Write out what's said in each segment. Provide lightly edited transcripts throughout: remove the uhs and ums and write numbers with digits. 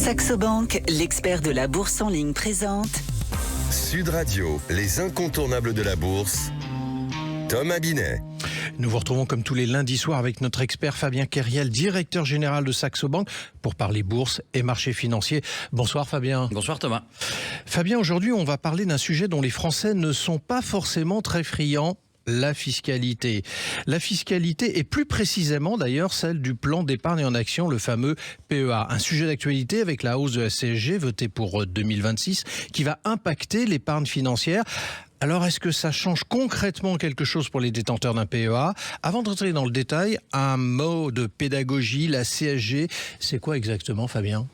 Saxo Bank, l'expert de la bourse en ligne présente Sud Radio, les incontournables de la bourse. Thomas Binet. Nous vous retrouvons comme tous les lundis soirs avec notre expert Fabien Keriel, directeur général de Saxo Bank, pour parler bourse et marché financier. Bonsoir Fabien. Bonsoir Thomas. Fabien, aujourd'hui on va parler d'un sujet dont les Français ne sont pas forcément très friands. La fiscalité. La fiscalité et plus précisément d'ailleurs celle du plan d'épargne en action, le fameux PEA. Un sujet d'actualité avec la hausse de la CSG votée pour 2026 qui va impacter l'épargne financière. Alors est-ce que ça change concrètement quelque chose pour les détenteurs d'un PEA ? Avant d'entrer dans le détail, un mot de pédagogie, la CSG, c'est quoi exactement Fabien ?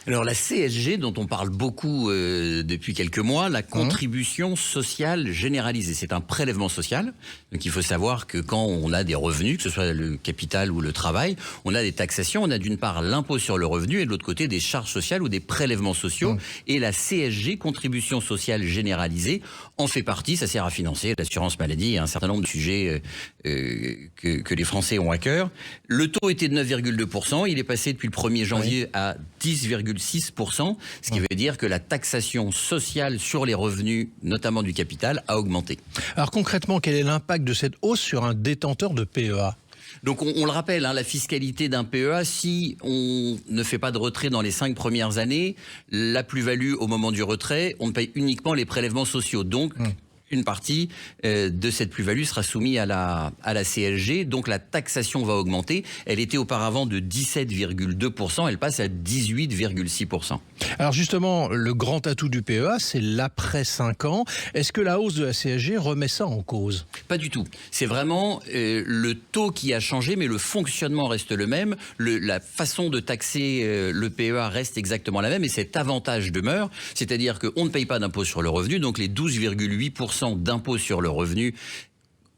Alors la CSG dont on parle beaucoup depuis quelques mois, la contribution sociale généralisée, c'est un prélèvement social. Donc il faut savoir que quand on a des revenus, que ce soit le capital ou le travail, on a des taxations, on a d'une part l'impôt sur le revenu et de l'autre côté des charges sociales ou des prélèvements sociaux. Et la CSG, contribution sociale généralisée, en fait partie, ça sert à financer l'assurance maladie et un certain nombre de sujets que les Français ont à cœur. Le taux était de 9,2%, il est passé depuis le 1er janvier à 10,6%, ce qui veut dire que la taxation sociale sur les revenus, notamment du capital, a augmenté. Alors concrètement, quel est l'impact de cette hausse sur un détenteur de PEA ? Donc on le rappelle, la fiscalité d'un PEA, si on ne fait pas de retrait dans les 5 premières années, la plus-value au moment du retrait, on paye uniquement les prélèvements sociaux. Donc une partie de cette plus-value sera soumise à la CSG, donc la taxation va augmenter. Elle était auparavant de 17,2%, elle passe à 18,6%. Alors justement, le grand atout du PEA, c'est l'après 5 ans. Est-ce que la hausse de la CSG remet ça en cause ? Pas du tout. C'est vraiment le taux qui a changé, mais le fonctionnement reste le même. La façon de taxer le PEA reste exactement la même, et cet avantage demeure. C'est-à-dire qu'on ne paye pas d'impôt sur le revenu, donc les 12,8% d'impôt sur le revenu,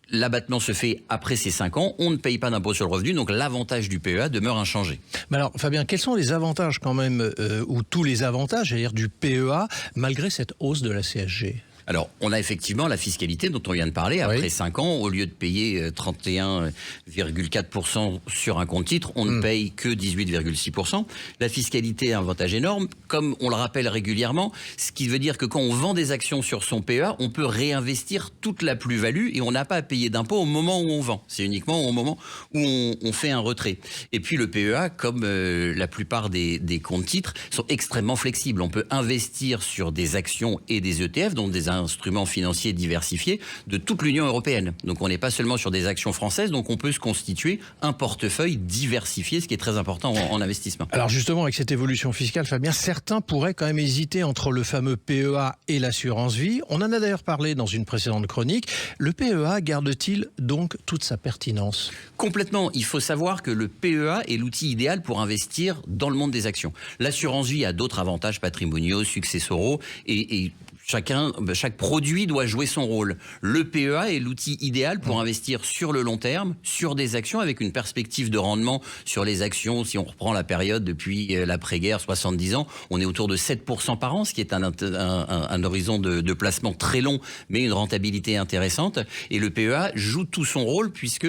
l'abattement se fait après ces 5 ans, on ne paye pas d'impôt sur le revenu, donc l'avantage du PEA demeure inchangé. Mais alors Fabien, quels sont les avantages quand même, ou tous les avantages du PEA, malgré cette hausse de la CSG ? Alors, on a effectivement la fiscalité dont on vient de parler. Après 5 ans, au lieu de payer 31,4% sur un compte titre, on ne paye que 18,6%. La fiscalité a un avantage énorme, comme on le rappelle régulièrement, ce qui veut dire que quand on vend des actions sur son PEA, on peut réinvestir toute la plus-value et on n'a pas à payer d'impôt au moment où on vend. C'est uniquement au moment où on fait un retrait. Et puis le PEA, comme la plupart des comptes titres, sont extrêmement flexibles. On peut investir sur des actions et des ETF, donc des instruments financiers diversifiés de toute l'Union européenne. Donc on n'est pas seulement sur des actions françaises, donc on peut se constituer un portefeuille diversifié, ce qui est très important en investissement. Alors justement, avec cette évolution fiscale, Fabien, certains pourraient quand même hésiter entre le fameux PEA et l'assurance vie. On en a d'ailleurs parlé dans une précédente chronique. Le PEA garde-t-il donc toute sa pertinence ? Complètement. Il faut savoir que le PEA est l'outil idéal pour investir dans le monde des actions. L'assurance vie a d'autres avantages patrimoniaux, successoraux et chaque produit doit jouer son rôle. Le PEA est l'outil idéal pour investir sur le long terme, sur des actions avec une perspective de rendement sur les actions. Si on reprend la période depuis l'après-guerre, 70 ans, on est autour de 7% par an, ce qui est un horizon de placement très long, mais une rentabilité intéressante. Et le PEA joue tout son rôle puisque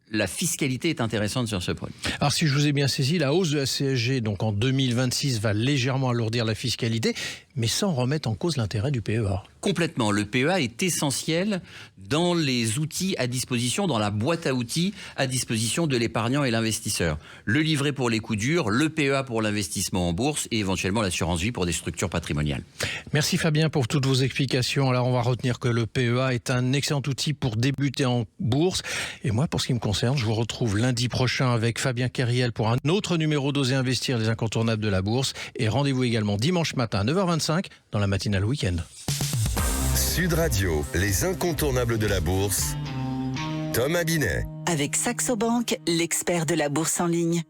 la fiscalité est intéressante sur ce produit. Alors si je vous ai bien saisi, la hausse de la CSG donc en 2026 va légèrement alourdir la fiscalité, mais sans remettre en cause l'intérêt du PEA. Complètement. Le PEA est essentiel dans les outils à disposition, dans la boîte à outils à disposition de l'épargnant et l'investisseur. Le livret pour les coups durs, le PEA pour l'investissement en bourse et éventuellement l'assurance vie pour des structures patrimoniales. Merci Fabien pour toutes vos explications. Alors on va retenir que le PEA est un excellent outil pour débuter en bourse. Et moi, pour ce qui me concerne, je vous retrouve lundi prochain avec Fabien Keriel pour un autre numéro d'Oser Investir, les incontournables de la bourse. Et rendez-vous également dimanche matin à 9h25 dans la matinale week-end. Sud Radio, les incontournables de la bourse. Thomas Binet. avec Saxo Bank, l'expert de la bourse en ligne.